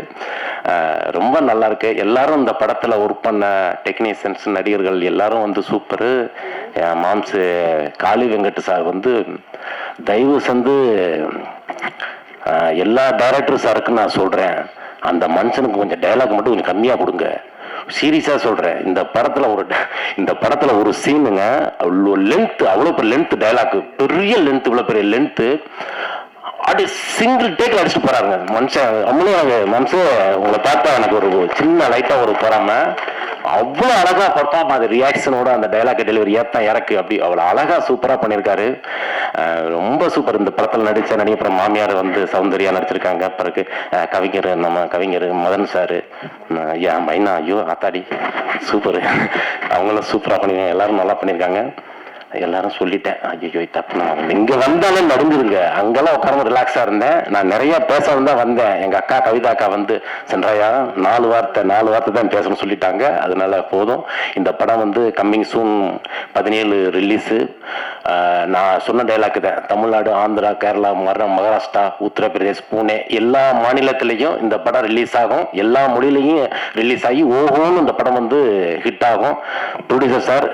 ரொம்ப நல்லா இருக்கு. எல்லாரும் இந்த படத்தில் ஒர்க் பண்ண டெக்னீஷியன்ஸ், நடிகர்கள் எல்லாரும் வந்து சூப்பரு. மாம்சு காளி வெங்கட் சார் வந்து தயவு செஞ்சு எல்லா டைரக்டர் சாருக்கும் நான் சொல்கிறேன், அந்த மனுஷனுக்கு கொஞ்சம் டைலாக் மட்டும் கொஞ்சம் கம்மியாக கொடுங்க. சீரியஸா சொல்றேன். இந்த படத்துல ஒரு சீனுங்க, அவ்வளோ லென்த், அவ்வளோ பெரிய லென்த் டைலாக், பெரிய லென்த், இவ்வளோ பெரிய லென்த், அப்படி சிங்கிள் டேக்ல அடிச்சுட்டு போறாருங்க மனுஷன். மனுஷன் உங்களை பார்த்தா எனக்கு ஒரு சின்ன லைட்டா ஒரு பொறாம, அவ்வளோ அழகா பர்ஃபார்ம், அது ரியாக்ஷனோட அந்த டைலாக் டெலிவரி ஏத்தான் இறக்கு, அப்படி அவ்வளோ அழகா சூப்பரா பண்ணியிருக்காரு. ரொம்ப சூப்பர். இந்த படத்தில் நடிச்ச அப்புறம் மாமியார் வந்து சௌந்தர்யா நடிச்சிருக்காங்க. பிறகு நம்ம கவிஞர் மதன் சாரு, என் மைனா, ஐயோ ஆத்தாடி சூப்பர், அவங்களும் சூப்பரா பண்ணிருக்காங்க. எல்லாரும் நல்லா பண்ணியிருக்காங்க. எல்லாரும் சொல்லிட்டேன், ஐயோ தப்பு, நான் இங்க வந்தாலும் நடுங்குதுங்க. அங்கெல்லாம் உட்கார ரிலாக்ஸா இருந்தேன். நான் நிறைய பேசணும் தான் வந்தேன். எங்க அக்கா கவிதா அக்கா வந்து சென்றாயா 4 வார்த்தை தான் பேசணும்னு சொல்லிட்டாங்க. அதனால போதும். இந்த படம் வந்து கம்மிங் சூன் 17 ரிலீஸு. நான் சொன்ன டைலாக் தான். தமிழ்நாடு, ஆந்திரா, கேரளா, மகாராஷ்டிரா, உத்தரப்பிரதேஷ், பூனே எல்லா மாநிலத்திலையும் இந்த படம் ரிலீஸ் ஆகும். எல்லா மொழியிலையும் ரிலீஸ் ஆகி ஓஹோன்னு இந்த படம் வந்து ஹிட் ஆகும். ப்ரொடியூசர் சார்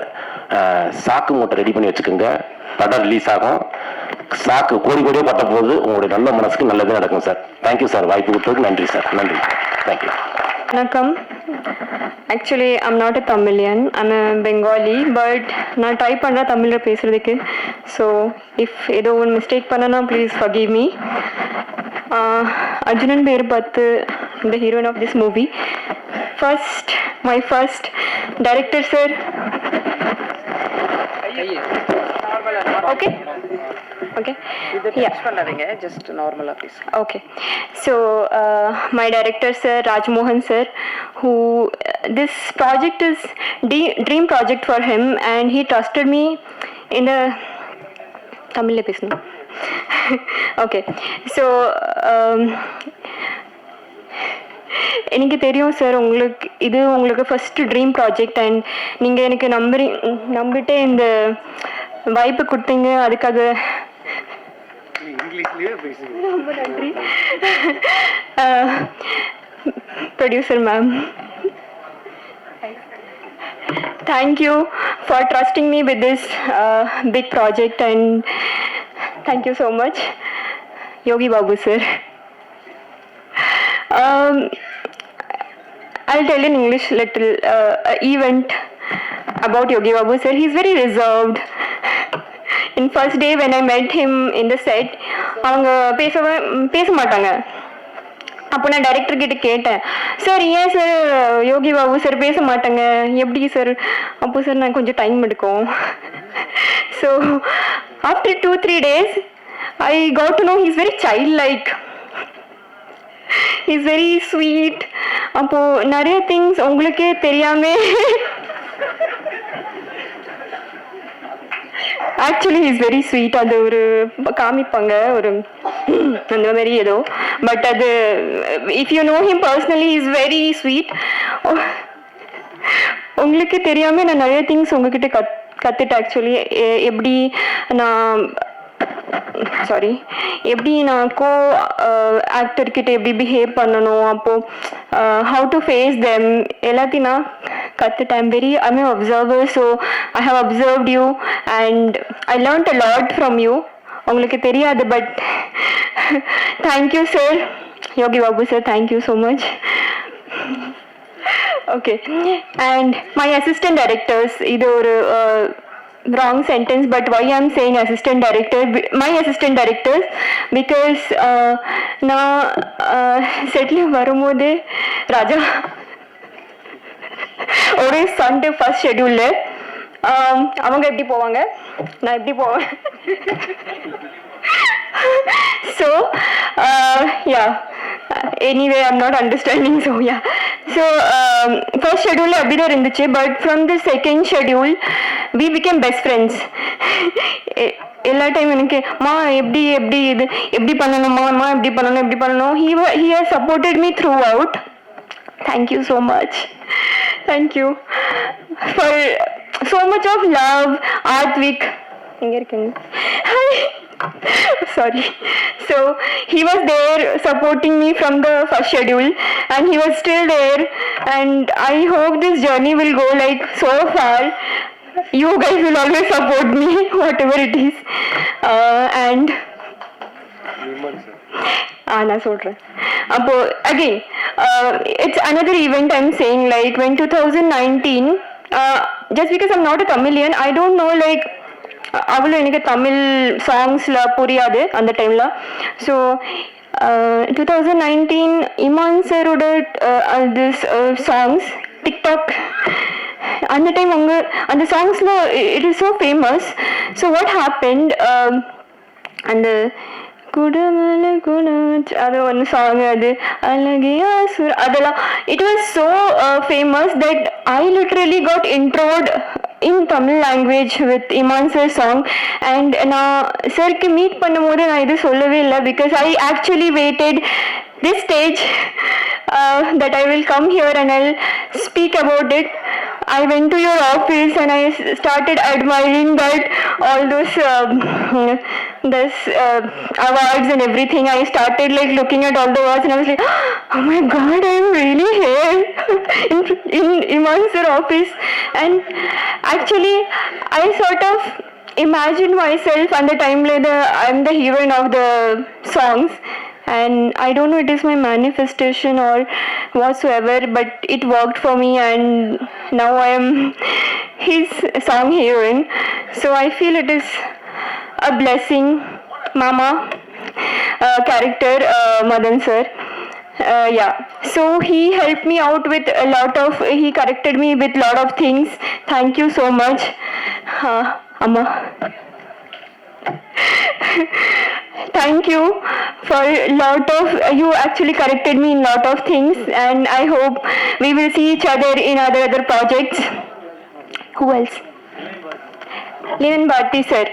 சாக்கு மூட்டை ரெடி பண்ணி வச்சுக்கோங்க, படம் ரிலீஸ் ஆகும். சாக்கு கோடியே பட்ட போது உங்களுடைய நல்ல மனசுக்கு நல்லதே நடக்கும் சார். தேங்க்யூ சார், வாய்ப்பு கொடுத்ததுக்கு நன்றி சார். நன்றி, தேங்க்யூ. வணக்கம். Actually I'm not a Tamilian, I'm a Bengali. But நான் ட்ரை பண்ணுறேன் தமிழில் பேசுகிறதுக்கு. ஸோ இஃப் ஏதோ ஒரு மிஸ்டேக் பண்ணனா ப்ளீஸ் ஃபர்கிவ் மீ. அர்ஜுனன் பேர் பத்து, the heroine of this movie. My first director sir. Okay. Yeah. Just normal please. Okay. So my director sir Rajmohan sir, who this project is dream project for him, and he trusted me in the Tamil episode. Okay. So எனக்கு தெரியும் sir, உங்களுக்கு first dream project, and நீங்கள் எனக்கு நம்பிட்டு இந்த வாய்ப்பு கொடுத்தீங்க. அதுக்காக ரொம்ப நன்றி producer ma'am. Thank you for trusting me with this big project, and thank you so much Yogi Babu sir. I'll tell in English little event about Yogi Babu sir. He's very reserved. In first day when I met him in the set, அவங்க பேச மாட்டாங்க. அப்போ நான் director கிட்ட கேட்டேன், sir ஏன் sir Yogi Babu sir பேச மாட்டாங்க, எப்படி சார்? அப்போ சார் நான் கொஞ்சம் டைம் எடுக்கும். So after 2-3 days I got to know he's very childlike. He's very sweet. அப்போ நிறைய திங்ஸ் உங்களுக்கே தெரியாம ஆக்சுவலி இஸ் வெரி ஸ்வீட். அது ஒரு காமிப்பாங்க ஒரு அந்த மாதிரி ஏதோ, பட் அது if you know him personally is very sweet. உங்களுக்கு தெரியாம நான் நிறைய திங்ஸ் உங்ககிட்ட கத்துட்டேன். ஆக்சுவலி எப்படி நான் கோ ஆக்டர்கிட்ட எப்படி பிஹேவ் பண்ணணும், அப்போது ஹவு டு ஃபேஸ் தெம் எல்லாத்தையும் நான் கற்றுட்டேன். I'm an observer, so I have observed you and I learned a lot from you. உங்களுக்கு தெரியாது, but thank you sir Yogi Babu sir, thank you so much. Okay, and my assistant directors, இது ஒரு wrong sentence, but why I'm saying assistant director, my assistant directors, because நான் settle வரும்போது ராஜா ஒரு Sunday first ஷெட்யூலில் அவங்க எப்படி போவாங்க, நான் எப்படி போவேன். So, yeah. Anyway, I'm not understanding, so yeah. So, first schedule abhidar irundhuchu, but from the second schedule, we became best friends. எல்லா டைம் எனக்கு மா எப்படி எப்படி இது எப்படி பண்ணணுமா எப்படி பண்ணணும் he has supported me throughout. Thank you so much. Thank you for so much of love. Artvik எங்க இருக்கீங்க? Hi. Sorry. So he was there supporting me from the first schedule, and he was still there, and I hope this journey will go like so far. You guys will always support me whatever it is, and நான் சொல்றேன் அப்போ again it's another event I'm saying, like when 2019 just because I'm not a Tamilian, I don't know like அவ்வளோ எனக்கு தமிழ் சாங்ஸில் புரியாது அந்த டைமில். So 2019 Imman சரோட this songs TikTok அந்த டைம் அவங்க அந்த சாங்ஸில் it is so famous. So what happened, அந்த குடமல குணாச் அது ஒன்று சாங், அது அழகியா சுர் அதெல்லாம் it was so famous that I literally got introduced in Tamil language with Iman sir song. And நான் சருக்கு மீட் பண்ணும்போது நான் இது சொல்லவே இல்லை, because I actually waited this stage that I will come here and I'll speak about it. I went to your office and I started admiring that all those awards and everything. I started like looking at all the awards and I was like, oh my god, I'm really here in Iman sir office. And actually I sort of imagined myself on the time like I'm the heroine of the songs, and I don't know it is my manifestation or whatsoever, but it worked for me and now I am his song heroine. So I feel it is a blessing. Mama character Madan sir, yeah, so he helped me out with a lot of, he corrected me with lot of things. Thank you so much, Amma. Thank you for lot of, you actually corrected me in lot of things, and I hope we will see each other in other projects. Who else? Linan Bharti sir.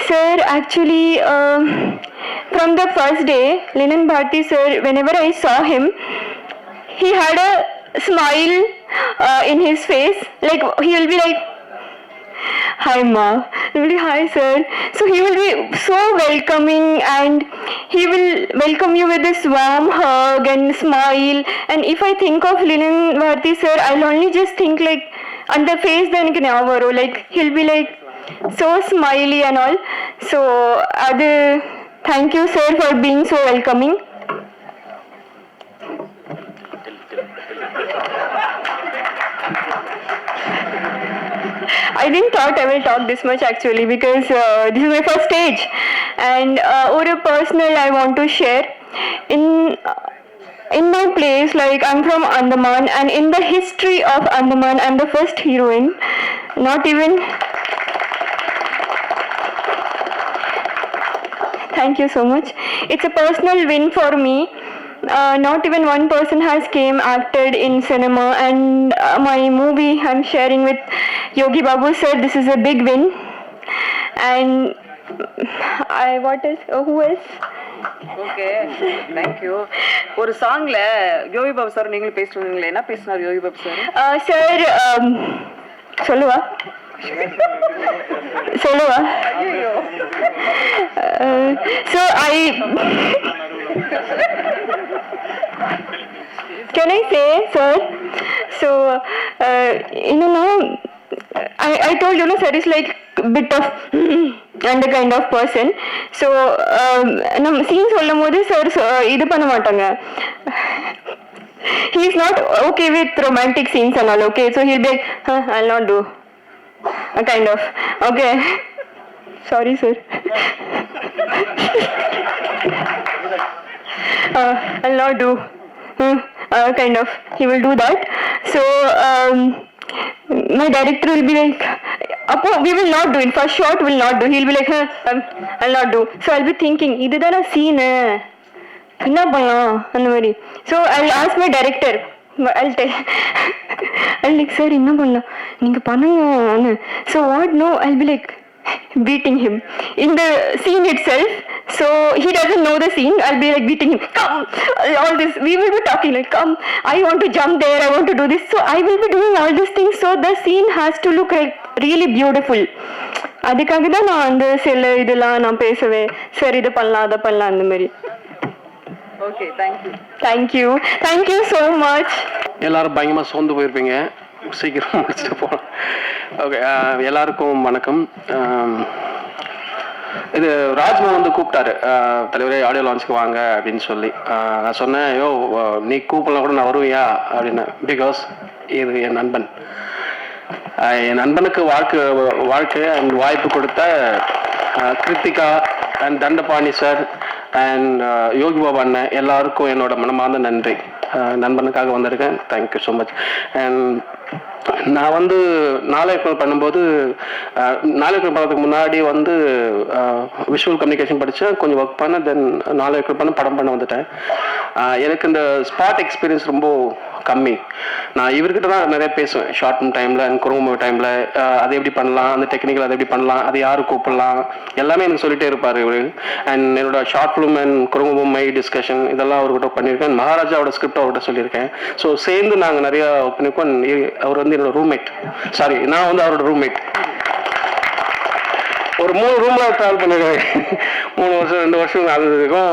Sir, actually from the first day, Linan Bharti sir, whenever I saw him, he had a smile in his face, like he will be like, hi ma, he will be hi sir. So he will be so welcoming and he will welcome you with this warm hug and smile. And if I think of Linan Bharti sir, I'll only just think like on the face then like he'll be like so smiley and all. So thank you sir for being so welcoming. I didn't thought I will talk this much actually, because this is my first stage, and or a personal I want to share in my place, like I'm from Andaman, and in the history of Andaman I'm the first heroine. Not even, thank you so much. It's a personal win for me. Not even one person has came acted in cinema, and my movie I'm sharing with Yogi Babu sir. This is a big win. And what else? Who else? Okay, thank you. ஒரு சாங்ல Yogi Babu sir நீங்களும் பேசுவீங்களே, என்ன பேசினார் Yogi Babu sir? Sir சொல்லுவா so can I say sir, so I told you, sir is like bit of and a kind of person. So நம்ம scene சொல்லும் போது sir இது பண்ண மாட்டாங்க, he is not okay with romantic scenes and all. Okay, so he'll be like, I'll not do a kind of, okay, sorry sir. I'll not do kind of, he will do that. So my director will be like, we will not do it, first shot will not do, he'll be like, I'll not do. So I'll be thinking, இதுதானே சீனு, என்ன பண்ணலாம் அந்த மாதிரி. So I'll ask my director. I'll tell. I'll like, sir, என்ன பண்ணலாம், நீங்கள் பண்ணுங்க. So what? No, I'll be like beating him in the scene itself. So he doesn't know the scene. I'll be like beating him. Come, all this. We will be talking like, come, I want to jump there. I want to do this. So I will be doing all these things. So the scene has to look like really beautiful. அதுக்காக தான் நான் அந்த சில இதெல்லாம் நான் பேசுவேன், sir இதை பண்ணலாம் அதை பண்ணலாம் அந்த மாதிரி. Okay, thank you. Thank you so much. எல்லாரும் பயங்கரமாக சோர்ந்து போயிருப்பீங்க, சீக்கிரம் முடிச்சுட்டு போகலாம். ஓகே, எல்லாருக்கும் வணக்கம். இது ராஜ்மோகன் வந்து கூப்பிட்டாரு, தலைவரே ஆடியோ லான்ச்சுக்கு வாங்க அப்படின்னு சொல்லி. நான் சொன்னேன், ஐயோ நீ கூப்பிடலாம் கூட நான் வருவியா அப்படின்னு. பிகாஸ் இது என் நண்பன், என் நண்பனுக்கு வாழ்க்கை அண்ட் வாய்ப்பு கொடுத்த Kiruthika and Dhandapani sir and Yogi Baba அண்ணன் எல்லாருக்கும் என்னோட மனமார்ந்த நன்றி. நண்பனுக்காக வந்திருக்கேன். Thank you so much. அண்ட் நான் வந்து நாளைக்கு பண்ணும்போது நாளைக்கு பண்ணுறதுக்கு முன்னாடி வந்து விஷுவல் கம்யூனிகேஷன் படித்தேன், கொஞ்சம் ஒர்க் பண்ணேன். தென் நாளைக்கு படம் பண்ண வந்துட்டேன். எனக்கு இந்த ஸ்பாட் எக்ஸ்பீரியன்ஸ் ரொம்ப கம்மி. நான் இவர்கிட்ட தான் நிறைய பேசுவேன், ஷார்ட் ஃபிலிம் டைமில் அண்ட் குறும்பு டைமில். அதை எப்படி பண்ணலாம், அந்த டெக்னிக்கல் அதை எப்படி பண்ணலாம், அதை யார் கூப்பிடலாம், எல்லாமே எனக்கு சொல்லிட்டே இருப்பார் இவர். அண்ட் என்னோட ஷார்ட் ஃபிலிம் அண்ட் குறும்பு மை டிஸ்கஷன் இதெல்லாம் அவர்கிட்ட பண்ணியிருக்கேன். மகாராஜாவோட ஸ்கிரிப்ட் அவர்கிட்ட சொல்லியிருக்கேன். ஸோ சேர்ந்து நாங்கள் நிறையா ஒர்க் பண்ணியிருக்கோம். அவர் வந்து என்னோட ரூம்மேட், சாரி நான் வந்து அவரோட ரூம்மேட். ஒரு 3 ரூம்ல ட்ராவல் பண்ணிருக்கேன். 3 வருஷம் 2 வருஷம் அது இருக்கும்.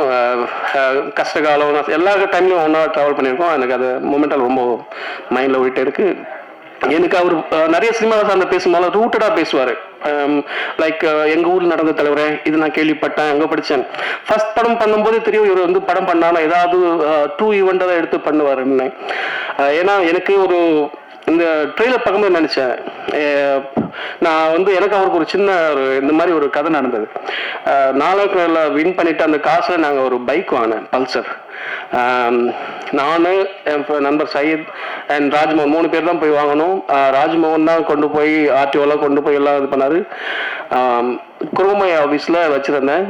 கஷ்டகாலம் எல்லா டைம்லையும் ஒன்றா ட்ராவல் பண்ணியிருக்கோம். எனக்கு அது மூமெண்டால் ரொம்ப மைண்டில் ஓடிட்டே இருக்கு. எனக்கு அவர் நிறைய சினிமாவை சார்ந்த பேசும்போது ரூட்டடாக பேசுவார். லைக் எங்கள் ஊரில் நடந்த தலைவரே, இது நான் கேள்விப்பட்டேன், அங்கே படித்தேன். ஃபர்ஸ்ட் படம் பண்ணும்போது தெரியும் இவர் வந்து படம் பண்ணாலும் ஏதாவது ட்ரூ ஈவெண்ட்டை தான் எடுத்து பண்ணுவார். ஏன்னா எனக்கு ஒரு இந்த ட்ரெயிலர் பார்க்கும்போது நினச்சேன், நான் வந்து எனக்கு அவருக்கு ஒரு சின்ன இந்த மாதிரி ஒரு கதை நடந்தது. நாளைக்கு வின் பண்ணிட்டு அந்த காசில் நாங்கள் ஒரு பைக் வாங்கினேன், பல்சர். நான் என் நண்பர் சயீத் அண்ட் ராஜ்மோகன் 3 பேர் தான் போய் வாங்கணும். ராஜ்மோகன் தான் கொண்டு போய் ஆர்டிஓலாம் கொண்டு போய் எல்லாம் இது பண்ணார். குருமை ஆஃபீஸில் வச்சுருந்தேன்.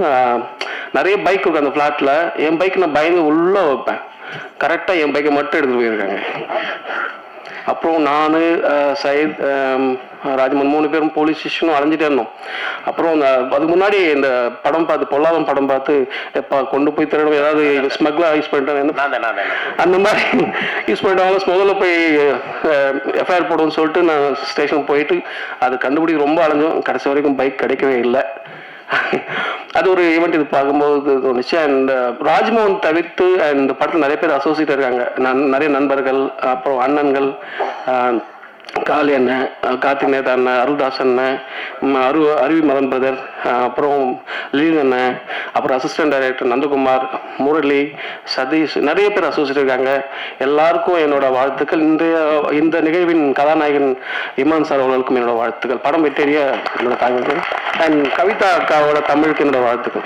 நிறைய பைக் இருக்கு அந்த ஃப்ளாட்டில். என் பைக் நான் பயந்து உள்ளே வைப்பேன். கரெக்டாக என் பைக்கை மட்டும் எடுத்துகிட்டு போயிருக்காங்க. அப்புறம் நான் சயீத் ராஜ்மோகன் 3 பேரும் போலீஸ் ஸ்டேஷனும் அலைஞ்சிட்டே இருந்தோம். அப்புறம் அதுக்கு முன்னாடி இந்த படம் பார்த்து பொல்லாதம் படம் பார்த்து எப்போ கொண்டு போய் திருடம் ஏதாவது ஸ்மக்லாக யூஸ் பண்ணிட்டேன் அந்த மாதிரி யூஸ் பண்ணிட்டாங்க. முதல்ல போய் எஃப்ஐஆர் போடுவோம்னு சொல்லிட்டு நான் ஸ்டேஷன் போயிட்டு அது கண்டுபிடிக்க ரொம்ப அலைஞ்சோம். கடைசி வரைக்கும் பைக் கிடைக்கவே இல்லை. அது ஒரு ஈவெண்ட். இது பார்க்கும்போது தோணுச்சு. அண்ட் ராஜ்மோகன் தவிர்த்து இந்த படத்தில் நிறைய பேர் அசோசியேட் இருக்காங்க. நிறைய நண்பர்கள், அப்புறம் அண்ணன்கள், காளி அண்ணன், கார்த்திக் நேதா அண்ணன், அருள்தாஸ் அண்ணன், அருவி மதன் பிரதர், அப்புறம் லீன் அண்ணன், அப்புறம் அசிஸ்டன்ட் டைரக்டர் நந்தகுமார், முரளி, சதீஷ், நிறைய பேர் அசோசியேட் இருக்காங்க. எல்லாருக்கும் என்னோட வாழ்த்துக்கள். இந்த நிகழ்வின் கதாநாயகன் இமான் சார் அவர்களுக்கும் என்னோட வாழ்த்துக்கள். படம் வெற்றிய என்னோட தாய்மொழி. அண்ட் கவிதா அக்காவோட தமிழுக்கு என்னோட வாழ்த்துக்கள்.